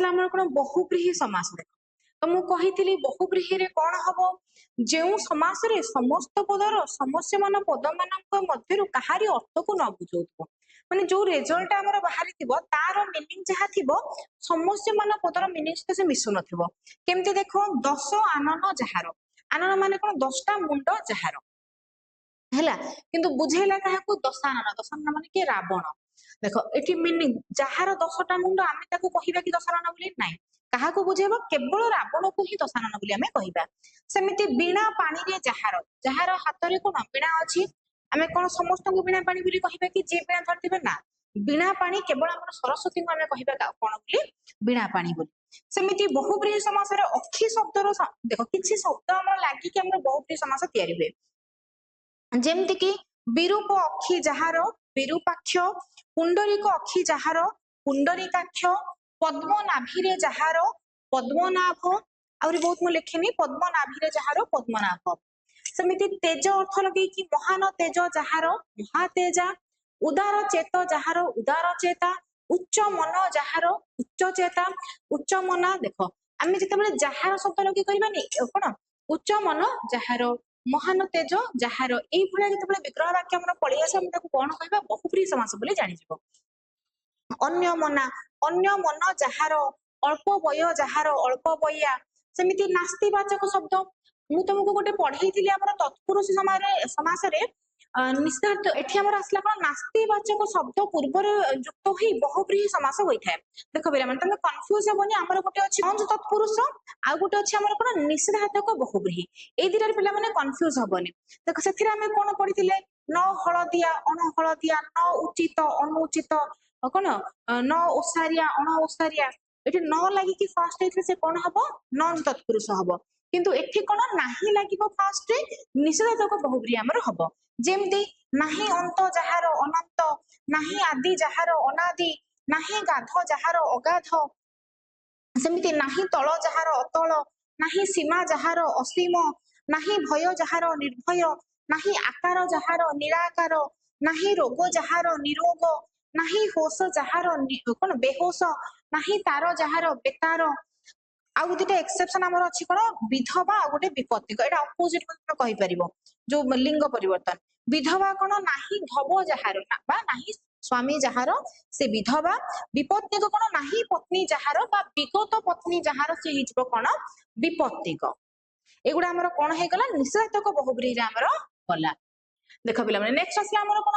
आसला आमर कोन बहुब्रीहि समास। तो मु कहिथिली बहुब्रीहि रे कोन हबो जेउ समास रे समस्त पदर समस्यमान पद मानक मध्यरु कहारी अर्थ को न बुझौथबो माने जो रिजल्ट हमर बाहरी थिबो तार मीनिंग जहा थिबो समस्यमान पदर मीनिंग से मिसु नथिबो। केमते देखो 10 आनन जहार आनन माने कोन 10टा मुंड जहार हैला किंतु बुझेला काहाकू दशानन माने के रावण। देखो एठी मीनिंग जहार 10टा मुंड आमे ताको कहिबा कि दशानन बोली नाही काहाकू बुझेबो केवल रावण को ही दशानन बोली आमे कहिबा। सेमिति बीणा पानी रे जहार जहार हाथ रे कोन बीणा अछि आमे कोन समस्त को बीणा पानी बोली कहिबा कि जे बीणा धरथिबे ना बीणा पानी केवल हमर सरस्वती को आमे कहिबा कोन बोली बीणा पानी बोली। सेमिति बहुब्रीहि समास रे अक्षी शब्द रो देखो किछि शब्द हमर लागि कि हमर बहुब्रीहि समास तयारी हुए जेमति कि विरूप अक्षी जहार विरूपाक्ष पुंडरीक अक्षी जहार पुंडरीकाक्ष पद्मनाभि रे जहार पद्मनाभ आउरी बहुत मु लिखिनी पद्मनाभि रे जहार पद्मनाभ। सेमिति तेज अर्थ लगे कि महान तेज जहार महातेजा उदार चेत जहार उदार चेता उच्च मन जहार उच्च चेता उच्च मना। देखो आमे जेतेबेले जहार शब्द लगे करबानी कोन उच्च मन जहार महान तेज जहार एई भलिया जेतेबेले विग्रह वाक्य हमर पळि आसे हम ताको कोन कहबा बहुब्रीहि समास बोली जानि जिवो। अन्य मना अन्य मन जहार अल्प बय जहार अल्प बया। सेमिति नास्तिवाचक शब्द मु तुमको गोटे पढेइथिली हमर तत्पुरुष समास रे निश्चित एठी हमर आसला कोन नास्तिवाचक शब्द पूर्व रे युक्त होई बहुब्रीहि समास होइथाय। देखो बेला माने तमे कंफ्यूज हेबोनी हमर गोटे अछि अंज तत्पुरुष आ गोटे अछि हमर कोन निषेधार्थक बहुब्रीहि एई दिरार पिला माने कंफ्यूज हबोनी। देखो सेथिरा हमें कोन पढिथिले न हळदिया अण हळदिया न उचित अनुचित कोन न ओसारिया अण ओसारिया एठी न लागि कि फर्स्ट एथि से कोन हबो नॉन तत्पुरुष हबो किंतु एठी कोन नाही लागिबो फर्स्ट रे निषेधार्थक बहुब्रीहि हमर हबो। जेमति नाही अंत जहार अनंत नाही आदि जहार अनादि नाही गाध जहार अगाध सेमिति नाही तळ जहार अतळ नाही सीमा जहार असीम नाही भय जहार निर्भय नाही आकार जहार निराकार नाही रोग जहार निरोग नाही होश जहार कोन बेहोश नाही तार जहार बेतार। आ गोटे एक्सेप्शन हमर अछि कोन विधवा आ गोटे विपत्तिक एटा अपोजिट में कहि परिबो जो लिंग परिवर्तन विधवा कोन नाही धब जहार बा नाही स्वामी जहार से विधवा विपत्तिक कोन नाही पत्नी जहार बा विगत पत्नी जहार से हिजबो कोन विपत्तिक। एगुडा हमर कोन हे गला निषेधार्थक बहुब्रीहि रे हमर गला। देखो पिला माने नेक्स्ट आसला हमर कोन